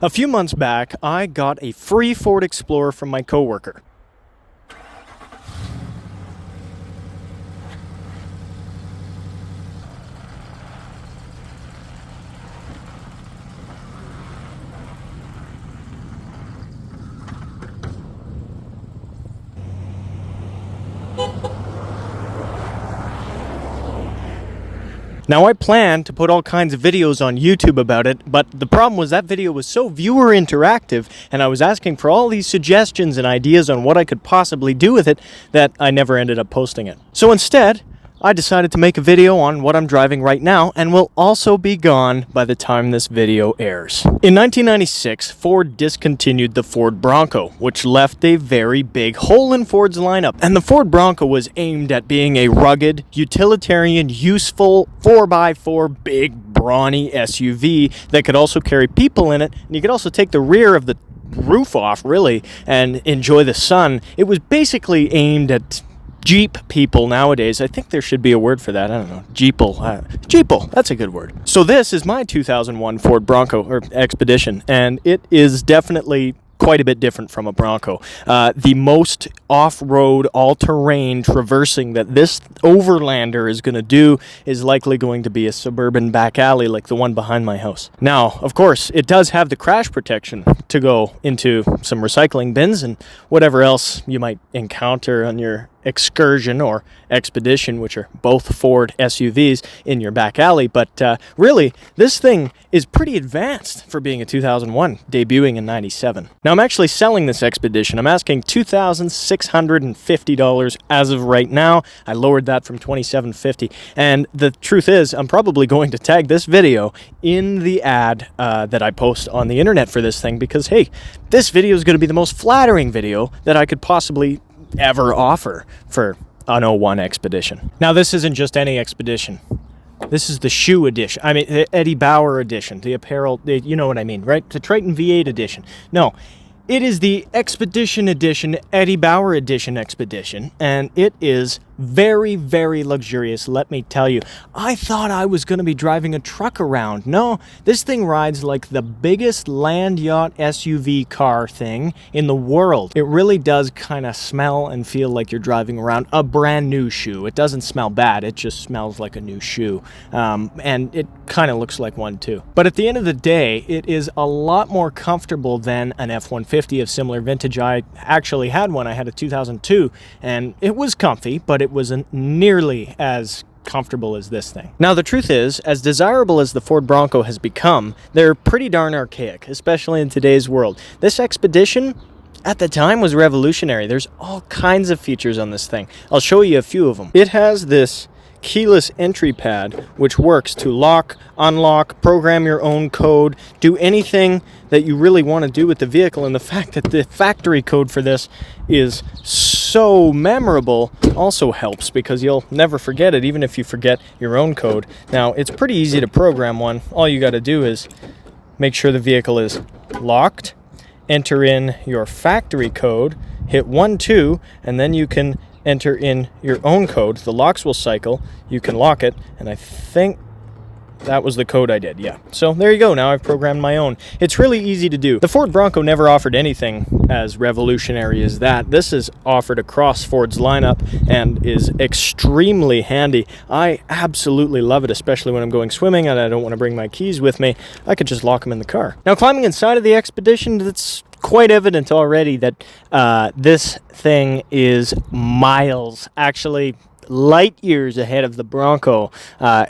A few months back, I got a free Ford Explorer from my coworker. Now, I planned to put all kinds of videos on YouTube about it, but the problem was that video was so viewer interactive, and I was asking for all these suggestions and ideas on what I could possibly do with it, that I never ended up posting it. So instead, I decided to make a video on what I'm driving right now, and will also be gone by the time this video airs. In 1996, Ford discontinued the Ford Bronco, which left a very big hole in Ford's lineup. And the Ford Bronco was aimed at being a rugged, utilitarian, useful 4x4 big, brawny SUV that could also carry people in it, and you could also take the rear of the roof off, really, and enjoy the sun. It was basically aimed at Jeep people nowadays. I think there should be a word for that. I don't know. Jeeple. That's a good word. So this is my 2001 Ford Bronco, or Expedition, and it is definitely quite a bit different from a Bronco. The most off-road, all-terrain traversing that this Overlander is going to do is likely going to be a suburban back alley like the one behind my house. Now, of course, it does have the crash protection to go into some recycling bins and whatever else you might encounter on your excursion or expedition, which are both Ford SUVs, in your back alley. But really, this thing is pretty advanced for being a 2001, debuting in 97. Now, I'm actually selling this Expedition. I'm asking $2,650 as of right now. I lowered that from $2,750. And the truth is, I'm probably going to tag this video in the ad that I post on the internet for this thing, because, hey, this video is going to be the most flattering video that I could possibly ever offer for an 01 Expedition. Now, this isn't just any Expedition. This is the shoe edition. I mean, the Eddie Bauer edition, the apparel, you know what I mean, right? The Triton V8 edition. No, it is the Expedition edition, Eddie Bauer edition Expedition, and it is very, very luxurious, let me tell you. I thought I was going to be driving a truck around. No, this thing rides like the biggest land yacht SUV car thing in the world. It really does kind of smell and feel like you're driving around a brand new shoe. It doesn't smell bad, it just smells like a new shoe. And it kind of looks like one too. But at the end of the day, it is a lot more comfortable than an F-150 of similar vintage. I actually had one. I had a 2002, and it was comfy, but it wasn't nearly as comfortable as this thing. Now, the truth is, as desirable as the Ford Bronco has become, they're pretty darn archaic, especially in today's world. This Expedition, at the time, was revolutionary. There's all kinds of features on this thing. I'll show you a few of them. It has this keyless entry pad, which works to lock, unlock, program your own code, do anything that you really want to do with the vehicle. And the fact that the factory code for this is so memorable also helps, because you'll never forget it, even if you forget your own code. Now, it's pretty easy to program one. All you got to do is make sure the vehicle is locked, enter in your factory code, hit 1, 2, and then you can enter in your own code. The locks will cycle, you can lock it, and I think that was the code I did, yeah. So there you go, now I've programmed my own. It's really easy to do. The Ford Bronco never offered anything as revolutionary as that. This is offered across Ford's lineup and is extremely handy. I absolutely love it, especially when I'm going swimming and I don't want to bring my keys with me. I could just lock them in the car. Now, climbing inside of the Expedition, it's quite evident already that this thing is miles, actually light years ahead of the Bronco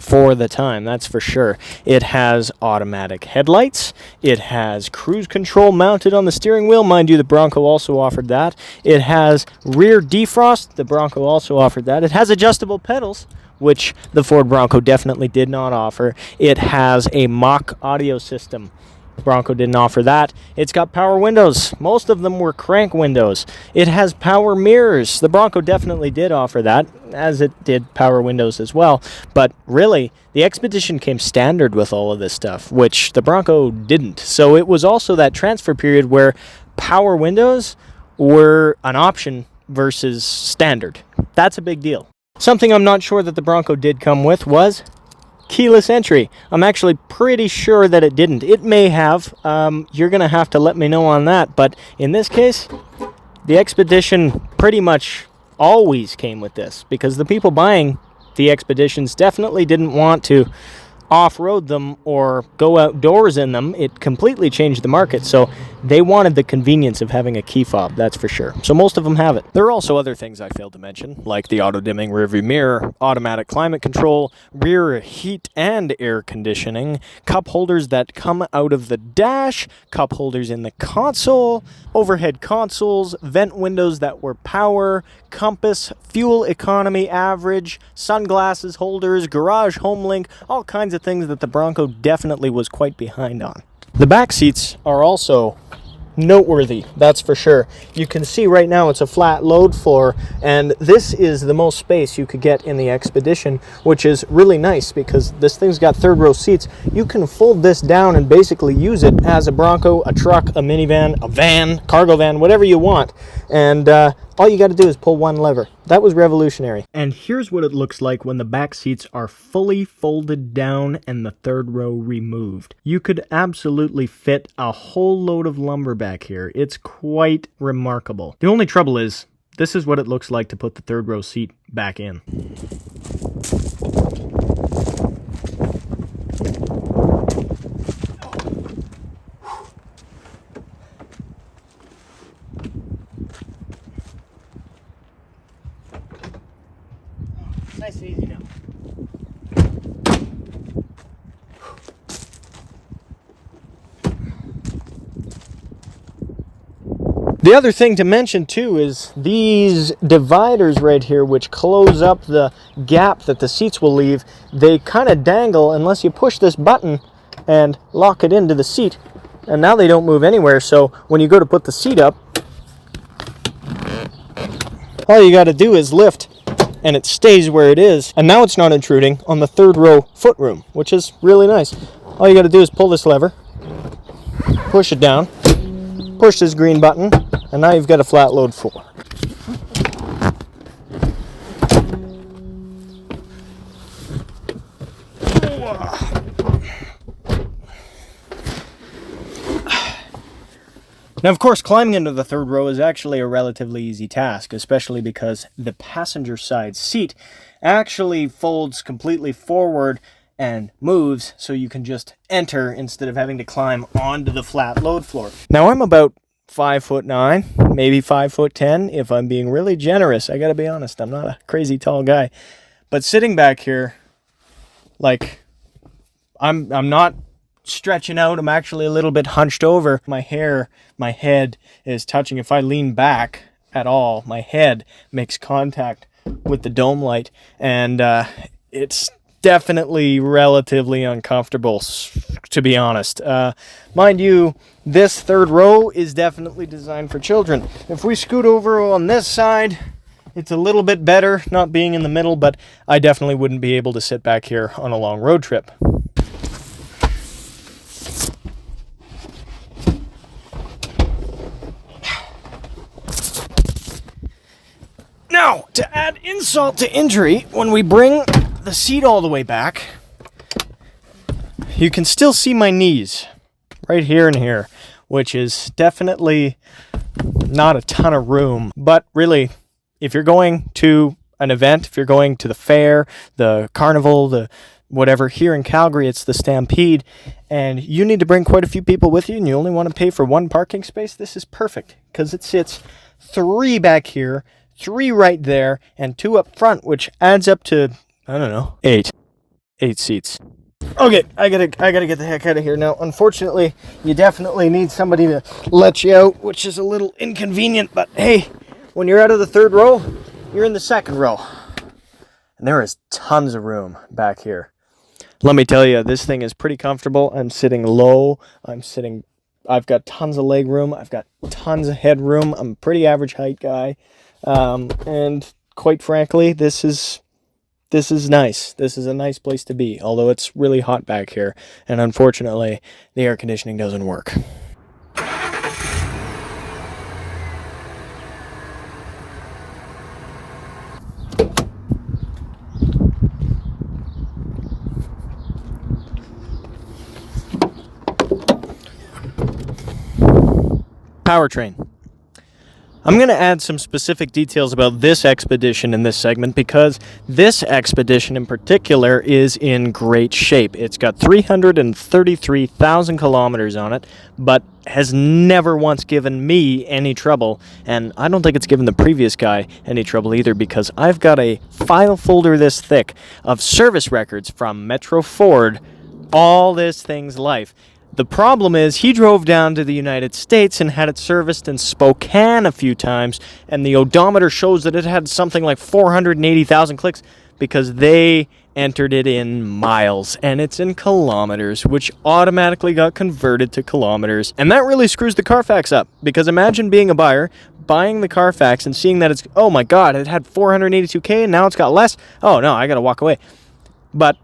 for the time, that's for sure. It has automatic headlights. It has cruise control mounted on the steering wheel. Mind you, the Bronco also offered that. It has rear defrost. The Bronco also offered that. It has adjustable pedals, which the Ford Bronco definitely did not offer. It has a mock audio system. Bronco didn't offer that. It's got power windows. Most of them were crank windows. It has power mirrors. The Bronco definitely did offer that, as it did power windows as well. But really, the Expedition came standard with all of this stuff, which the Bronco didn't. So it was also that transfer period where power windows were an option versus standard. That's a big deal. Something I'm not sure that the Bronco did come with was keyless entry. I'm actually pretty sure that it didn't. It may have. You're going to have to let me know on that. But in this case, the Expedition pretty much always came with this, because the people buying the Expeditions definitely didn't want to off-road them or go outdoors in them. It completely changed the market, so they wanted the convenience of having a key fob, that's for sure. So most of them have it. There are also other things I failed to mention, like the auto-dimming rearview mirror, automatic climate control, rear heat and air conditioning, cup holders that come out of the dash, cup holders in the console, overhead consoles, vent windows that were power, compass, fuel economy average, sunglasses holders, garage home link, all kinds of things that the Bronco definitely was quite behind on. The back seats are also noteworthy, that's for sure. You can see right now it's a flat load floor, and this is the most space you could get in the Expedition, which is really nice because this thing's got third row seats. You can fold this down and basically use it as a Bronco, a truck, a minivan, a van, cargo van, whatever you want. And all you got to do is pull one lever. That was revolutionary. And here's what it looks like when the back seats are fully folded down and the third row removed. You could absolutely fit a whole load of lumber back here. It's quite remarkable. The only trouble is, this is what it looks like to put the third row seat back in. Nice and easy now. The other thing to mention too is these dividers right here, which close up the gap that the seats will leave. They kind of dangle unless you push this button and lock it into the seat, and now they don't move anywhere. So when you go to put the seat up, all you got to do is lift and it stays where it is, and now it's not intruding on the third row footroom, which is really nice. All you got to do is pull this lever, push it down, push this green button, and now you've got a flat load floor. Now, of course, climbing into the third row is actually a relatively easy task, especially because the passenger side seat actually folds completely forward and moves, so you can just enter instead of having to climb onto the flat load floor. Now, I'm about 5'9", maybe 5'10", if I'm being really generous. I gotta be honest, I'm not a crazy tall guy. But sitting back here, like, I'm not stretching out, I'm actually a little bit hunched over. My head is touching. If I lean back at all, my head makes contact with the dome light, and it's definitely relatively uncomfortable, to be honest. Mind you, this third row is definitely designed for children. If we scoot over on this side, it's a little bit better not being in the middle, but I definitely wouldn't be able to sit back here on a long road trip. Now, to add insult to injury, when we bring the seat all the way back, you can still see my knees right here and here, which is definitely not a ton of room. But really, if you're going to an event, if you're going to the fair, the carnival, the whatever, here in Calgary it's the Stampede, and you need to bring quite a few people with you and you only want to pay for one parking space, this is perfect, because it sits 3 back here, 3 right there, and 2 up front, which adds up to, I don't know, 8 seats. Okay, I gotta get the heck out of here now. Unfortunately, you definitely need somebody to let you out, which is a little inconvenient, but hey, when you're out of the third row, you're in the second row. And there is tons of room back here. Let me tell you, this thing is pretty comfortable. I'm sitting low. I've got tons of leg room. I've got tons of head room. I'm a pretty average height guy. And quite frankly, this is nice. This is a nice place to be, although it's really hot back here, and unfortunately, the air conditioning doesn't work. Powertrain. I'm going to add some specific details about this Expedition in this segment because this Expedition in particular is in great shape. It's got 333,000 kilometers on it, but has never once given me any trouble, and I don't think it's given the previous guy any trouble either because I've got a file folder this thick of service records from Metro Ford all this thing's life. The problem is he drove down to the United States and had it serviced in Spokane a few times, and the odometer shows that it had something like 480,000 clicks because they entered it in miles, and it's in kilometers, which automatically got converted to kilometers. And that really screws the Carfax up, because imagine being a buyer, buying the Carfax and seeing that it's, oh my god, it had 482K and now it's got less. Oh no, I gotta walk away. But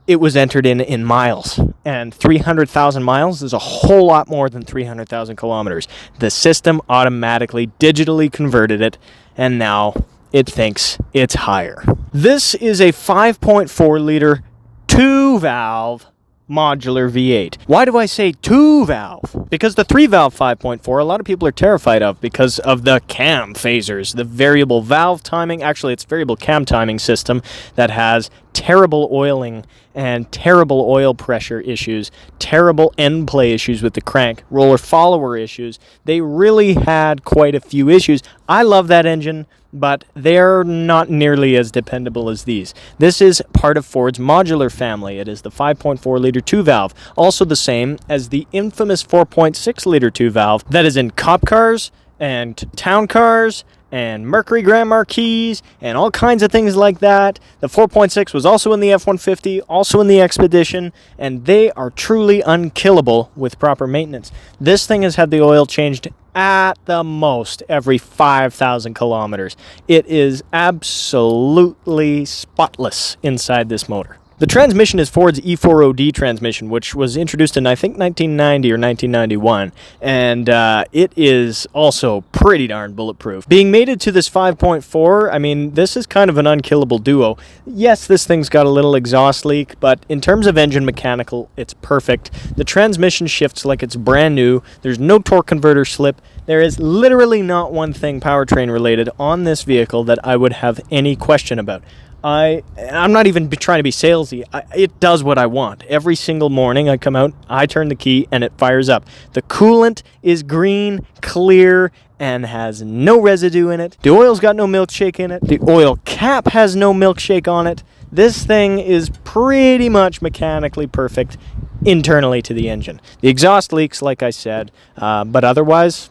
it was entered in miles, and 300,000 miles is a whole lot more than 300,000 kilometers. The system automatically digitally converted it, and now it thinks it's higher. This is a 5.4 liter 2-valve modular V8. Why do I say 2-valve? Because the 3-valve 5.4 a lot of people are terrified of because of the cam phasers, the variable valve timing. Actually, it's variable cam timing system that has terrible oiling and terrible oil pressure issues, terrible end play issues with the crank, roller follower issues. They really had quite a few issues. I love that engine, but they're not nearly as dependable as these. This is part of Ford's modular family. It is the 5.4 liter 2-valve, also the same as the infamous 4.6 liter 2-valve that is in cop cars and town cars and Mercury Grand Marquis and all kinds of things like that. The 4.6 was also in the F-150, also in the Expedition, and they are truly unkillable with proper maintenance. This thing has had the oil changed at the most every 5,000 kilometers. It is absolutely spotless inside this motor. The transmission is Ford's E4OD transmission, which was introduced in, I think, 1990 or 1991, and it is also pretty darn bulletproof. Being mated to this 5.4, I mean, this is kind of an unkillable duo. Yes, this thing's got a little exhaust leak, but in terms of engine mechanical, it's perfect. The transmission shifts like it's brand new. There's no torque converter slip. There is literally not one thing powertrain related on this vehicle that I would have any question about. I'm not even trying to be salesy. It does what I want. Every single morning I come out, I turn the key, and it fires up. The coolant is green, clear, and has no residue in it. The oil's got no milkshake in it. The oil cap has no milkshake on it. This thing is pretty much mechanically perfect internally to the engine. The exhaust leaks, like I said, but otherwise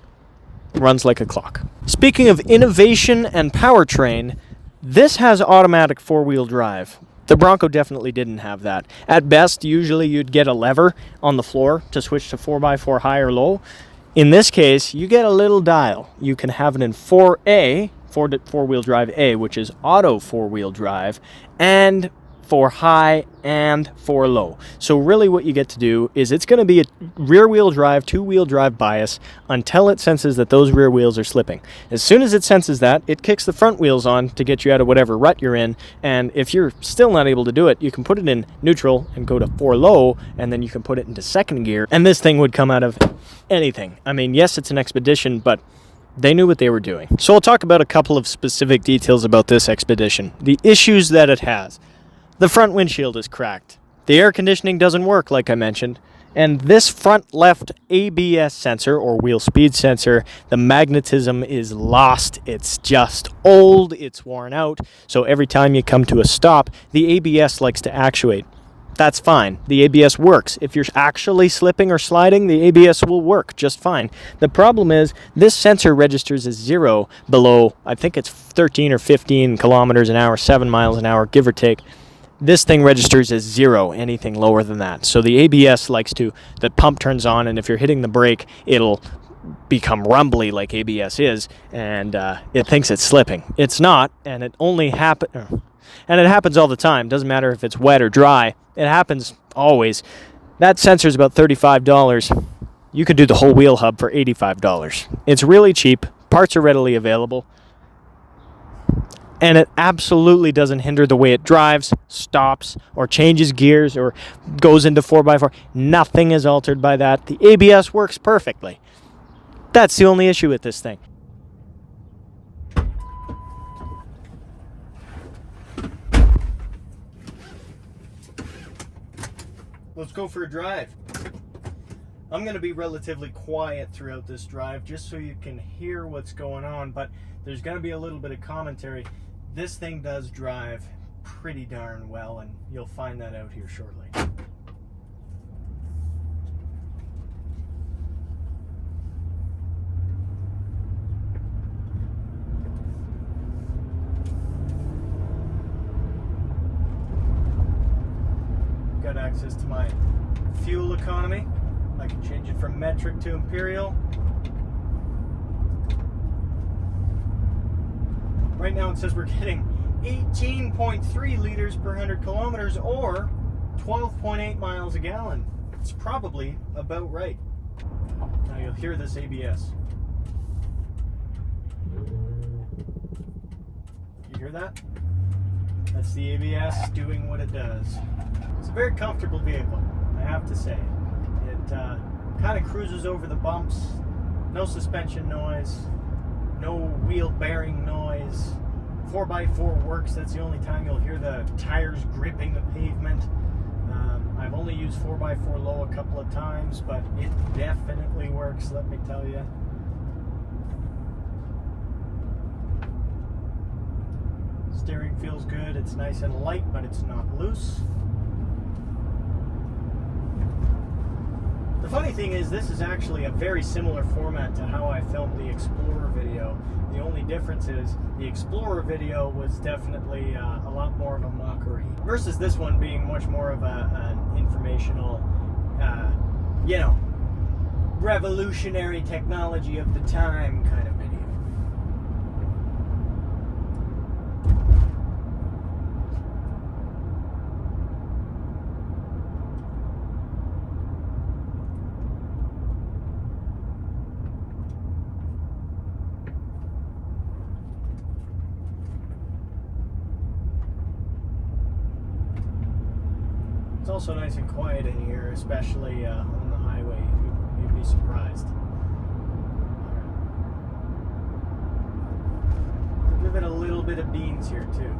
runs like a clock. Speaking of innovation and powertrain, this has automatic four-wheel drive. The Bronco definitely didn't have that. At best, usually you'd get a lever on the floor to switch to 4x4 high or low. In this case, you get a little dial. You can have it in 4A, four-wheel drive A, which is auto four-wheel drive, and for high and for low. So really what you get to do is it's going to be a rear-wheel drive, two-wheel drive bias until it senses that those rear wheels are slipping. As soon as it senses that, it kicks the front wheels on to get you out of whatever rut you're in, and if you're still not able to do it, you can put it in neutral and go to 4 low, and then you can put it into second gear, and this thing would come out of anything. I mean, yes, it's an Expedition, but they knew what they were doing. So I'll talk about a couple of specific details about this Expedition. The issues that it has. The front windshield is cracked. The air conditioning doesn't work, like I mentioned. And this front left ABS sensor, or wheel speed sensor, the magnetism is lost. It's just old. It's worn out. So every time you come to a stop, the ABS likes to actuate. That's fine. The ABS works. If you're actually slipping or sliding, the ABS will work just fine. The problem is this sensor registers as 0 below, I think it's 13 or 15 kilometers an hour, 7 miles an hour, give or take. This thing registers as 0, anything lower than that. So the ABS likes to, the pump turns on, and if you're hitting the brake, it'll become rumbly like ABS is, and it thinks it's slipping. It's not, and it only happens, and it happens all the time. Doesn't matter if it's wet or dry. It happens always. That sensor's about $35. You could do the whole wheel hub for $85. It's really cheap. Parts are readily available. And it absolutely doesn't hinder the way it drives, stops, or changes gears, or goes into 4x4. Nothing is altered by that. The ABS works perfectly. That's the only issue with this thing. Let's go for a drive. I'm going to be relatively quiet throughout this drive just so you can hear what's going on, but there's going to be a little bit of commentary. This thing does drive pretty darn well, and you'll find that out here shortly. Got access to my fuel economy. I can change it from metric to imperial. Right now it says we're getting 18.3 liters per 100 kilometers or 12.8 miles a gallon. It's probably about right. Now you'll hear this ABS. You hear that? That's the ABS doing what it does. It's a very comfortable vehicle, I have to say. It kind of cruises over the bumps, no suspension noise, no wheel bearing noise. 4x4 works, that's the only time you'll hear the tires gripping the pavement. I've only used 4x4 low a couple of times, but it definitely works, let me tell you. Steering feels good, it's nice and light, but it's not loose. The funny thing is, this is actually a very similar format to how I filmed the Explorer video. The only difference is the Explorer video was definitely a lot more of a mockery, versus this one being much more of an informational, you know, revolutionary technology of the time kind of video. It's also nice and quiet in here, especially on the highway. You'd be surprised. Give it a little bit of beans here too.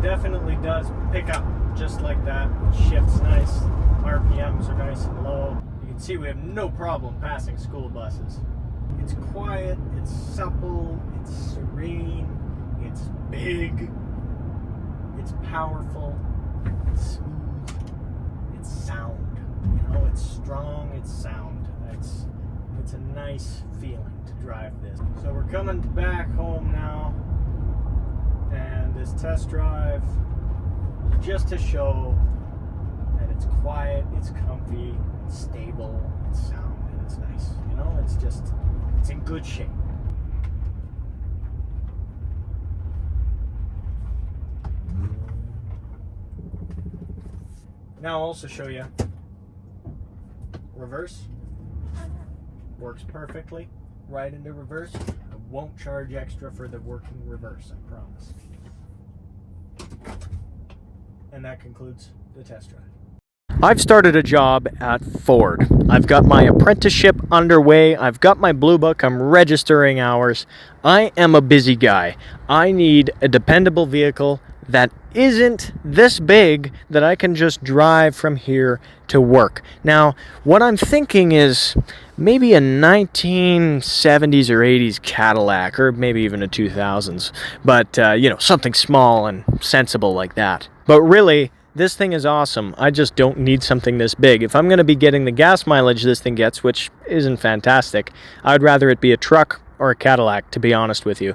Definitely does pick up just like that. It shifts nice. RPMs are nice and low. You can see we have no problem passing school buses. It's quiet, it's supple, it's serene, it's big, it's powerful, it's smooth, it's sound. You know, it's strong, it's sound. It's a nice feeling to drive this. So we're coming back home now, and this test drive is just to show that it's quiet, it's comfy, it's stable, it's sound, and it's nice. You know, it's in good shape. Now I'll also show you reverse. Works perfectly right into reverse. I won't charge extra for the working reverse, I promise. And that concludes the test drive. I've started a job at Ford. I've got my apprenticeship underway. I've got my blue book. I'm registering hours. I am a busy guy. I need a dependable vehicle that isn't this big that I can just drive from here to work. Now, what I'm thinking is maybe a 1970s or 80s Cadillac, or maybe even a 2000s. But, you know, something small and sensible like that. But really, this thing is awesome. I just don't need something this big. If I'm going to be getting the gas mileage this thing gets, which isn't fantastic, I'd rather it be a truck or a Cadillac, to be honest with you.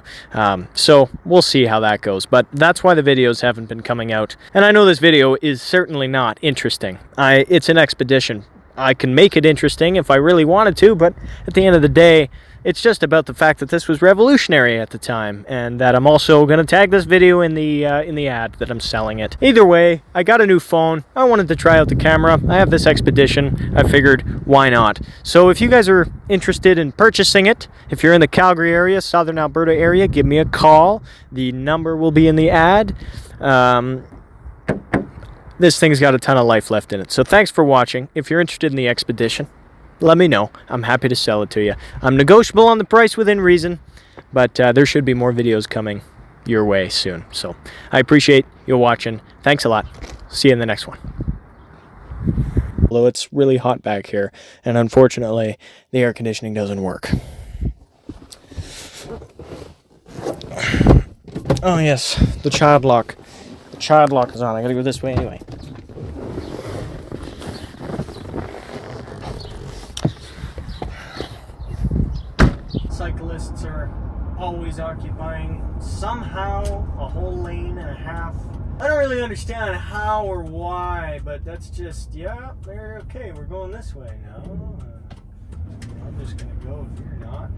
So we'll see how that goes. But that's why the videos haven't been coming out. And I know this video is certainly not interesting. It's an expedition. I can make it interesting if I really wanted to, but at the end of the day, it's just about the fact that this was revolutionary at the time, and that I'm also going to tag this video in the ad that I'm selling it. Either way, I got a new phone. I wanted to try out the camera. I have this expedition. I figured, why not? So if you guys are interested in purchasing it, if you're in the Calgary area, Southern Alberta area, give me a call. The number will be in the ad. this thing's got a ton of life left in it. So thanks for watching. If you're interested in the Expedition, let me know. I'm happy to sell it to you. I'm negotiable on the price within reason, but there should be more videos coming your way soon. So I appreciate you watching. Thanks a lot. See you in the next one. Although it's really hot back here, and unfortunately the air conditioning doesn't work. Oh yes, the child lock. The child lock is on. I gotta go this way anyway. Cyclists are always occupying somehow a whole lane and a half. I don't really understand how or why, but that's just, yeah, they're okay. We're going this way now. I'm just gonna go if you're not.